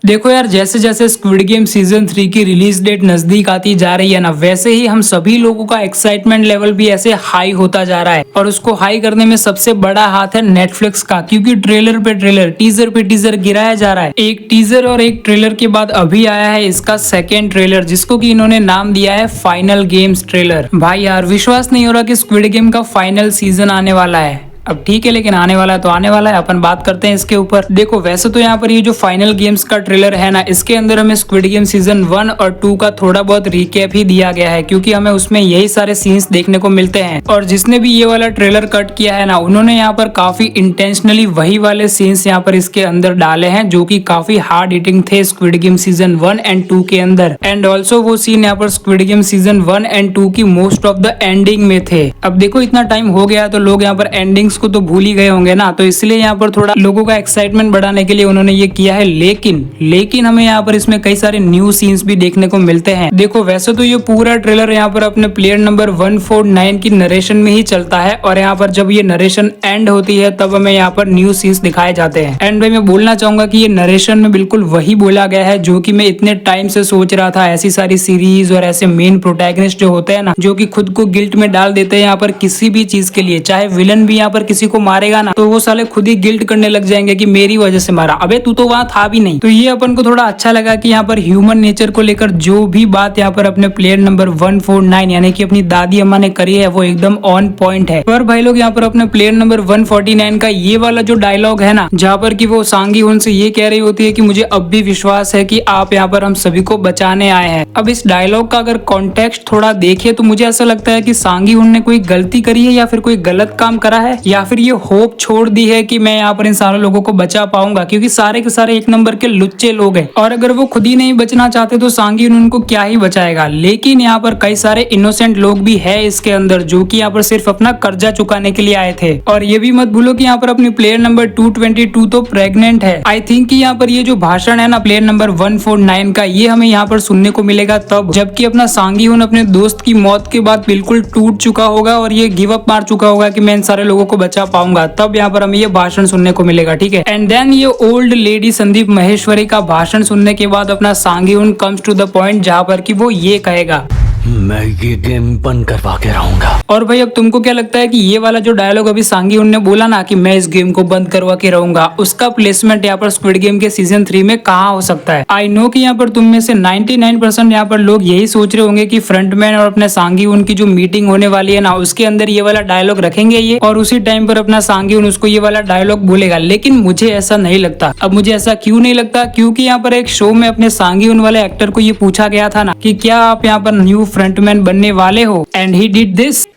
देखो यार, जैसे जैसे स्क्विड गेम सीजन 3 की रिलीज डेट नजदीक आती जा रही है ना, वैसे ही हम सभी लोगों का एक्साइटमेंट लेवल भी ऐसे हाई होता जा रहा है। और उसको हाई करने में सबसे बड़ा हाथ है नेटफ्लिक्स का, क्योंकि ट्रेलर पे ट्रेलर, टीजर पे टीजर गिराया जा रहा है। एक टीजर और एक ट्रेलर के बाद अभी आया है इसका सेकेंड ट्रेलर, जिसको कि इन्होंने नाम दिया है फाइनल गेम्स ट्रेलर। भाई यार, विश्वास नहीं हो रहा कि स्क्विड गेम का फाइनल सीजन आने वाला है। अब ठीक है, लेकिन आने वाला है तो आने वाला है, अपन बात करते हैं इसके ऊपर। देखो, वैसे तो यहाँ पर ये जो फाइनल गेम्स का ट्रेलर है ना, इसके अंदर हमें स्क्विड गेम सीजन 1 और 2 का थोड़ा बहुत रिकैप ही दिया गया है, क्योंकि हमें उसमें यही सारे सीन्स देखने को मिलते हैं। और जिसने भी ये वाला ट्रेलर कट किया है ना, उन्होंने यहाँ पर काफी इंटेंशनली वही वाले सीन्स यहाँ पर इसके अंदर डाले हैं, जो की काफी हार्ड हिटिंग थे स्क्विड गेम सीजन 1 एंड 2 के अंदर। एंड ऑल्सो वो सीन यहाँ पर स्क्विड गेम सीजन 1 एंड 2 की मोस्ट ऑफ द एंडिंग में थे। अब देखो, इतना टाइम हो गया तो लोग यहाँ पर एंडिंग्स को तो भूल ही गए होंगे ना, तो इसलिए यहाँ पर थोड़ा लोगों का एक्साइटमेंट बढ़ाने के लिए उन्होंने ये किया है। लेकिन हमें यहाँ पर इसमें कई सारे न्यू सीन्स भी देखने को मिलते हैं। देखो, वैसे तो ये पूरा ट्रेलर यहाँ पर अपने प्लेयर नंबर 149 की नरेशन में ही चलता है, और यहाँ पर जब ये नरेशन एंड होती है तब हमें यहाँ पर न्यू सीन्स दिखाए जाते हैं। एंड भाई, मैं बोलना चाहूंगा कि ये नरेशन में बिल्कुल वही बोला गया है जो कि मैं इतने टाइम से सोच रहा था। ऐसी सारी सीरीज और ऐसे मेन प्रोटैगनिस्ट जो होते हैं ना, जो कि खुद को गिल्ट में डाल देते हैं यहाँ पर किसी भी चीज के लिए, चाहे विलन भी यहाँ पर किसी को मारेगा ना, तो वो साले खुद ही गिल्ट करने लग जाएंगे कि मेरी वजह से मारा, अबे तू तो वहां था भी नहीं। तो ये अपन को थोड़ा अच्छा लगा कि यहाँ पर ह्यूमन नेचर को लेकर जो भी बात यहाँ पर अपने प्लेयर नंबर 149 यानी कि अपनी दादी अम्मा ने करी है, वो एकदम ऑन पॉइंट है। पर भाई लोग, यहाँ पर अपने प्लेयर नंबर 149 का ये वाला जो डायलॉग है ना, जहाँ पर कि वो सांगी हुन से ये कह रही होती है कि मुझे अब भी विश्वास है कि आप यहाँ पर हम सभी को बचाने आए हैं। अब इस डायलॉग का अगर कॉन्टेक्स्ट थोड़ा देखे तो मुझे ऐसा लगता है कि सांगी हुन ने कोई गलती करी है, या फिर कोई गलत काम करा है, या फिर ये होप छोड़ दी है कि मैं यहाँ पर इन सारे लोगों को बचा पाऊंगा, क्योंकि सारे के सारे एक नंबर के लुच्चे लोग हैं, और अगर वो खुद ही नहीं बचना चाहते तो सांगी उनको क्या ही बचाएगा। लेकिन यहाँ पर कई सारे इनोसेंट लोग भी है इसके अंदर, जो कि यहाँ पर सिर्फ अपना कर्जा चुकाने के लिए आए थे। और ये भी मत भूलो कि यहाँ पर अपनी प्लेयर नंबर 222 तो प्रेग्नेंट है। आई थिंक कि यहाँ पर ये जो भाषण है ना प्लेयर नंबर 149 का, ये हमें यहाँ पर सुनने को मिलेगा तब जबकि अपना सांगी हुन अपने दोस्त की मौत के बाद बिल्कुल टूट चुका होगा और ये गिव अप मार चुका होगा कि मैं इन सारे लोगों को बचा पाऊंगा। तब यहाँ पर हमें ये भाषण सुनने को मिलेगा, ठीक है। एंड देन ये ओल्ड लेडी संदीप महेश्वरी का भाषण सुनने के बाद अपना सांगी हुन कम्स टू द पॉइंट, जहाँ पर कि वो ये कहेगा, मैं ये गेम बंद करवा के रहूंगा। और भाई, अब तुमको क्या लगता है कि ये वाला जो डायलॉग अभी सांगी हुन ने बोला ना कि मैं इस गेम को बंद करवा के रहूंगा, उसका प्लेसमेंट यहाँ पर स्क्विड गेम के सीजन 3 में कहाँ हो सकता है? आई नो कि यहाँ पर तुम में से 99% यहाँ पर लोग यही सोच रहे होंगे कि फ्रंटमैन और अपने सांगी हुन की जो मीटिंग होने वाली है ना, उसके अंदर ये वाला डायलॉग रखेंगे ये, और उसी टाइम पर अपना सांगी हुन उसको ये वाला डायलॉग बोलेगा। लेकिन मुझे ऐसा नहीं लगता। अब मुझे ऐसा क्यों नहीं लगता? क्योंकि यहाँ पर एक शो में अपने सांगी हुन वाले एक्टर को ये पूछा गया था ना कि क्या आप यहाँ पर न्यू फ्रंटमैन बनने वाले हो, एंड ही डिड दिस।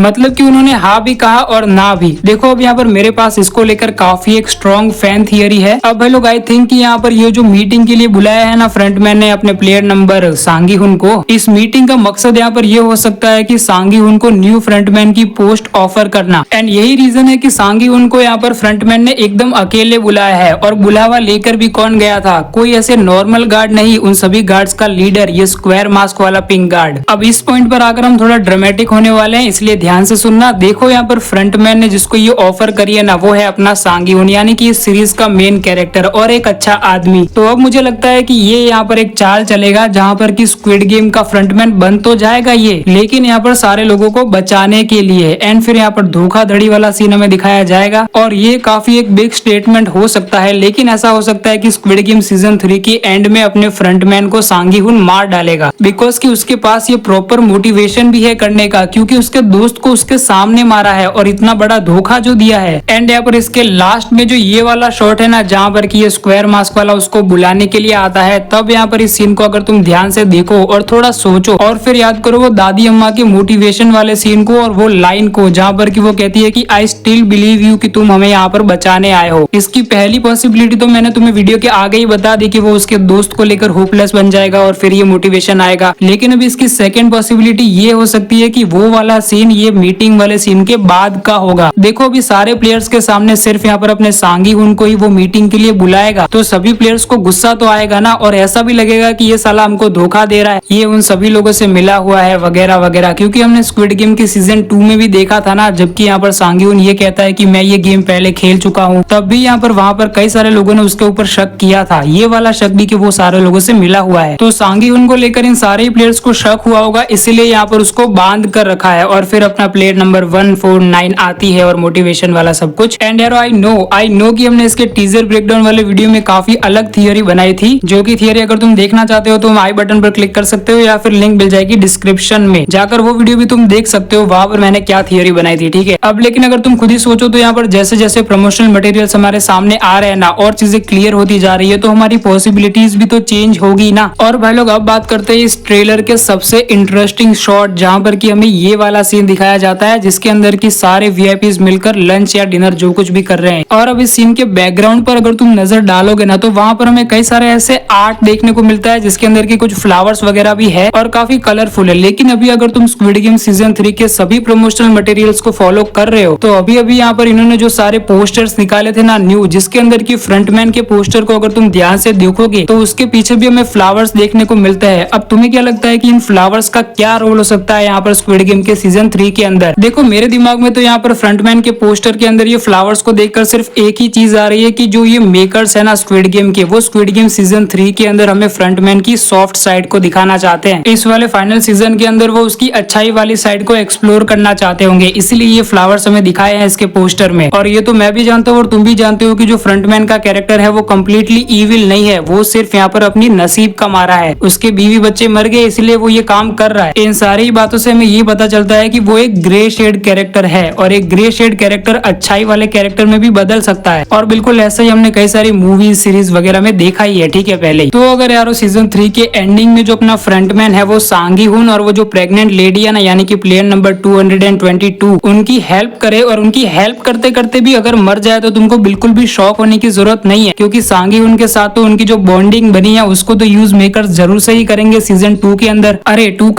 मतलब कि उन्होंने हाँ भी कहा और ना भी। देखो, अब यहाँ पर मेरे पास इसको लेकर काफी एक स्ट्रॉन्ग फैन थियरी है। अब भाई लोग, आई थिंक कि यहाँ पर ये जो मीटिंग के लिए बुलाया है ना फ्रंटमैन ने अपने प्लेयर नंबर सांगी हुन को, इस मीटिंग का मकसद यहाँ पर ये हो सकता है कि सांगी हुन को न्यू फ्रंटमैन की पोस्ट ऑफर करना। एंड यही रीजन है कि सांगी हुन को यहाँ पर फ्रंटमैन ने एकदम अकेले बुलाया है। और बुलावा लेकर भी कौन गया था? कोई ऐसे नॉर्मल गार्ड नहीं, उन सभी गार्ड्स का लीडर, ये स्क्वायर मास्क वाला पिंक गार्ड। अब इस पॉइंट पर आकर हम थोड़ा ड्रामेटिक होने वाले हैं, इसलिए ध्यान से सुनना। देखो, यहाँ पर फ्रंटमैन ने जिसको ये ऑफर करी है ना, वो है अपना सांगी हुन, यानी कि इस सीरीज का मेन कैरेक्टर और एक अच्छा आदमी। तो अब मुझे लगता है कि ये यहाँ पर एक चाल चलेगा जहाँ पर कि स्क्विड गेम का फ्रंटमैन बन तो जाएगा ये, लेकिन यहाँ पर सारे लोगों को बचाने के लिए। एंड फिर यहाँ पर धोखाधड़ी वाला सीन हमें दिखाया जाएगा, और ये काफी एक बिग स्टेटमेंट हो सकता है। लेकिन ऐसा हो सकता है कि स्क्विड गेम सीजन 3 की एंड में अपने फ्रंटमैन को सांगी हुन मार डालेगा, बिकॉज कि उसके पास ये प्रॉपर मोटिवेशन भी है करने का, क्योंकि उसके दोस्त को उसके सामने मारा है और इतना बड़ा धोखा जो दिया है। एंड यहाँ पर इसके लास्ट में जो ये वाला शॉट है ना, जहाँ पर कि ये स्क्वायर मास्क वाला उसको बुलाने के लिए आता है, तब यहाँ पर इस सीन को अगर तुम ध्यान से देखो और थोड़ा सोचो और फिर याद करो वो दादी अम्मा के मोटिवेशन वाले सीन को और वो लाइन को, जहाँ पर कि वो कहती है कि आई स्टिल बिलीव यू, कि तुम हमें यहाँ पर बचाने आए हो। इसकी पहली पॉसिबिलिटी तो मैंने तुम्हें वीडियो के आगे ही बता दी कि वो उसके दोस्त को लेकर होपलेस बन जाएगा और फिर ये मोटिवेशन आएगा। लेकिन अब इसकी सेकेंड पॉसिबिलिटी ये हो सकती है कि वो वाला सीन ये मीटिंग वाले सीन के बाद का होगा। देखो अभी सारे प्लेयर्स के सामने सिर्फ यहाँ पर अपने सांगी हुन को ही वो मीटिंग के लिए बुलाएगा, तो सभी प्लेयर्स को गुस्सा तो आएगा ना, और ऐसा भी लगेगा कि ये साला हमको धोखा दे रहा है, ये उन सभी लोगों से मिला हुआ है वगैरह वगैरह। क्योंकि हमने स्क्विड गेम की सीजन 2 में भी देखा था ना, जबकि यहाँ पर सांगी हुन ये कहता है कि मैं ये गेम पहले खेल चुका हूँ, तब भी यहाँ पर वहाँ पर कई सारे लोगों ने उसके ऊपर शक किया था, ये वाला शक भी कि वो सारे लोगों से मिला हुआ है। तो सांगी हुन को लेकर इन सारे प्लेयर्स को शक हुआ होगा, इसीलिए यहाँ पर उसको बांध कर रखा है। और फिर अपना प्लेयर नंबर 149 आती है और मोटिवेशन वाला सब कुछ। एंड यार आई नो कि हमने इसके टीजर ब्रेकडाउन वाले वीडियो में काफी अलग थियरी बनाई थी, जो कि थियरी अगर तुम देखना चाहते हो तो आई बटन पर क्लिक कर सकते हो, या फिर लिंक मिल जाएगी डिस्क्रिप्शन में, जाकर वो वीडियो भी तुम देख सकते हो, वहां पर मैंने क्या थियरी बनाई थी। ठीक है, अब लेकिन अगर तुम खुद ही सोचो तो यहाँ पर जैसे जैसे प्रमोशनल मटेरियल्स हमारे सामने आ रहे हैं ना, और चीजें क्लियर होती जा रही है, तो हमारी पॉसिबिलिटीज भी तो चेंज होगी ना। और भाई लोग अब बात करते हैं इस ट्रेलर के सबसे इंटरेस्टिंग शॉट, जहां पर कि हमें ये वाला सीन दिखाया जाता है जिसके अंदर की सारे वीआईपीज मिलकर लंच या डिनर जो कुछ भी कर रहे हैं। और अब इस सीन के बैकग्राउंड पर अगर तुम नजर डालोगे ना, तो वहां पर हमें कई सारे ऐसे आर्ट देखने को मिलता है जिसके अंदर की कुछ फ्लावर्स वगैरह भी है और काफी कलरफुल है। लेकिन अभी अगर तुम स्क्विड गेम सीजन 3 के सभी प्रमोशनल मटेरियल्स को फॉलो कर रहे हो, तो अभी अभी यहाँ पर इन्होंने जो सारे पोस्टर्स निकाले थे ना न्यू, जिसके अंदर की फ्रंटमैन के पोस्टर को अगर तुम ध्यान से देखोगे तो उसके पीछे भी हमें फ्लावर्स देखने को मिलता है। अब तुम्हें क्या लगता है कि इन फ्लावर्स का क्या रोल हो सकता है यहाँ पर स्क्विड गेम के सीजन 3 के अंदर? देखो मेरे दिमाग में तो यहाँ पर फ्रंटमैन के पोस्टर के अंदर ये फ्लावर्स को देखकर सिर्फ एक ही चीज आ रही है कि जो ये मेकर्स है ना स्क्विड गेम के, वो स्क्विड गेम सीजन 3 के अंदर हमें फ्रंटमैन की सॉफ्ट साइड को दिखाना चाहते हैं। इस वाले फाइनल सीजन के अंदर वो उसकी अच्छाई वाली साइड को एक्सप्लोर करना चाहते होंगे, इसलिए ये फ्लावर्स हमें दिखाए हैं इसके पोस्टर में। और ये तो मैं भी जानता हूँ और तुम भी जानते हो कि जो फ्रंटमैन का कैरेक्टर है वो कम्प्लीटली ईविल नहीं है, वो सिर्फ यहाँ पर अपनी नसीब का मारा है, उसके बीवी बच्चे मर गए इसलिए वो ये काम कर रहा है। इन सारी बातों से हमें ये पता चलता है कि वो एक ग्रे शेड कैरेक्टर है, और एक ग्रे शेड कैरेक्टर अच्छाई वाले कैरेक्टर में भी बदल सकता है। और बिल्कुल ऐसा ही हमने कई सारी मूवीज सीरीज वगैरह में देखा ही है, ठीक है पहले ही। तो अगर यारो सीजन 3 के एंडिंग में जो अपना फ्रंटमैन है वो सांगी हुन और वो जो प्रेग्नेंट लेडी है ना, यानी कि प्लेयर नंबर 222 उनकी हेल्प करे, और उनकी हेल्प करते करते भी अगर मर जाए तो तुमको बिल्कुल भी शॉक होने की जरूरत नहीं है, क्योंकि सांगी हुन के साथ तो उनकी जो बॉन्डिंग बनी है उसको तो यूज मेकर्स जरूर से ही करेंगे सीजन 2 के अंदर। अरे 2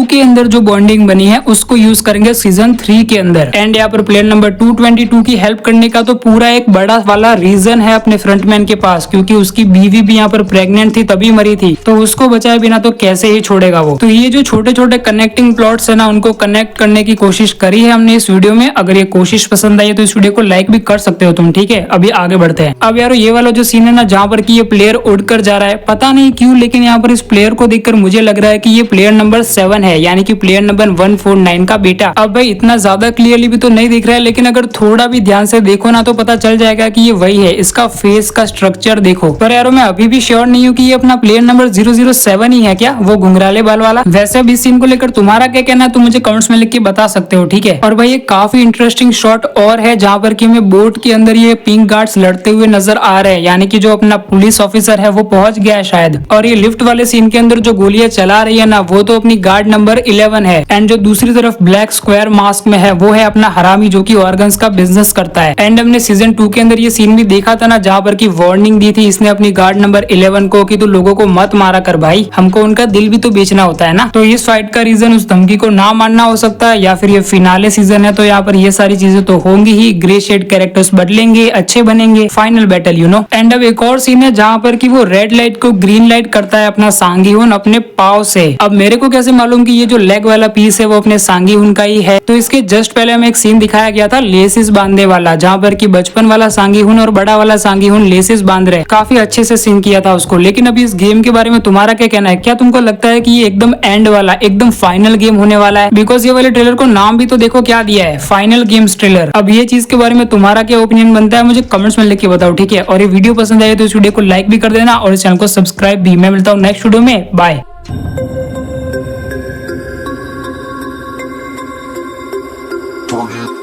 के अंदर जो बॉन्डिंग बनी है उसको यूज करेंगे सीजन 3 के अंदर। एंड यहाँ पर प्लेयर नंबर 222 की हेल्प करने का तो पूरा एक बड़ा वाला रीजन है अपने फ्रंटमैन के पास, क्योंकि उसकी बीवी भी यहाँ पर प्रेग्नेंट थी तभी मरी थी, तो उसको बचाए बिना तो कैसे ही छोड़ेगा वो। तो ये जो छोटे छोटे कनेक्टिंग प्लॉट्स है ना, उनको कनेक्ट करने की कोशिश करी है हमने इस वीडियो में। अगर ये कोशिश पसंद आई है तो इस वीडियो को लाइक भी कर सकते हो तुम, ठीक है। अभी आगे बढ़ते हैं। अब यारो ये वाला जो सीन है ना, जहाँ पर कि ये प्लेयर उड़कर जा रहा है, पता नहीं क्यों, लेकिन यहाँ पर इस प्लेयर को देखकर मुझे लग रहा है कि ये प्लेयर नंबर 7 है, यानी कि प्लेयर नंबर 149 का बेटा। अब भाई इतना ज्यादा क्लियरली भी तो नहीं दिख रहा है, लेकिन अगर थोड़ा भी ध्यान से देखो ना तो पता चल जाएगा कि ये वही है। इसका फेस का स्ट्रक्चर देखो। पर यारो मैं अभी भी श्योर नहीं हूँ कि ये अपना प्लेयर नंबर 007 ही है क्या, वो घुंघराले बाल वाला। वैसे अब इस सीन को लेकर तुम्हारा क्या कहना है तुम मुझे कमेंट्स में लिख के बता सकते हो, ठीक है। और भाई ये काफी इंटरेस्टिंग शॉट और है, जहाँ पर कि हमें बोट के अंदर ये पिंक गार्ड्स लड़ते हुए नजर आ रहे हैं, यानी कि जो अपना पुलिस ऑफिसर है वो पहुंच गया है शायद। और ये लिफ्ट वाले सीन के अंदर जो गोलियां चला रही है ना, वो तो अपनी गार्ड नंबर 11 है। एंड जो दूसरी तरफ ब्लैक स्क्वायर मास्क में है वो है अपना हरामी, जो कि ऑर्गन्स का बिजनेस करता है। एंड हमने सीजन 2 के अंदर ये सीन भी देखा था ना, जहाँ पर की वार्निंग दी थी इसने अपनी गार्ड नंबर 11 को कि तू लोगों को मत मारा कर भाई, हमको उनका दिल भी तो बेचना होता है ना। तो इस फाइट का रीजन उस धमकी को ना मानना हो सकता है, या फिर ये फिनाले सीजन है तो यहाँ पर ये सारी चीजें तो होंगी ही। ग्रे शेड कैरेक्टर्स बदलेंगे, अच्छे बनेंगे, final battle you know. And अब एक और सीन है जहाँ पर कि वो रेड लाइट को ग्रीन लाइट करता है अपना सांगी हुन अपने पाव से। अब मेरे को कैसे मालूम कि ये जो लेग वाला पीस है वो अपने सांगी हुन का ही है? तो इसके जस्ट पहले हमें एक सीन दिखाया गया था लेसिस बांधने वाला, जहाँ पर कि बचपन वाला सांगी हुन और बड़ा वाला सांगी हुन लेसिस बांध रहे। काफी अच्छे से सीन किया था उसको। लेकिन अभी इस गेम के बारे में तुम्हारा क्या कहना है? क्या तुमको लगता है कि ये एकदम एंड वाला, एकदम फाइनल गेम होने वाला है? बिकॉज ये वाले ट्रेलर को नाम भी तो देखो क्या दिया है, फाइनल गेम्स ट्रेलर। अब ये चीज के बारे में तुम्हारा क्या ओपिनियन बनता है मुझे कमेंट्स में लिख के बताओ, ठीक है। और ये वीडियो पसंद आए तो इस वीडियो को लाइक भी कर देना और इस चैनल को सब्सक्राइब भी। मैं मिलता हूँ नेक्स्ट वीडियो में, बाय। Target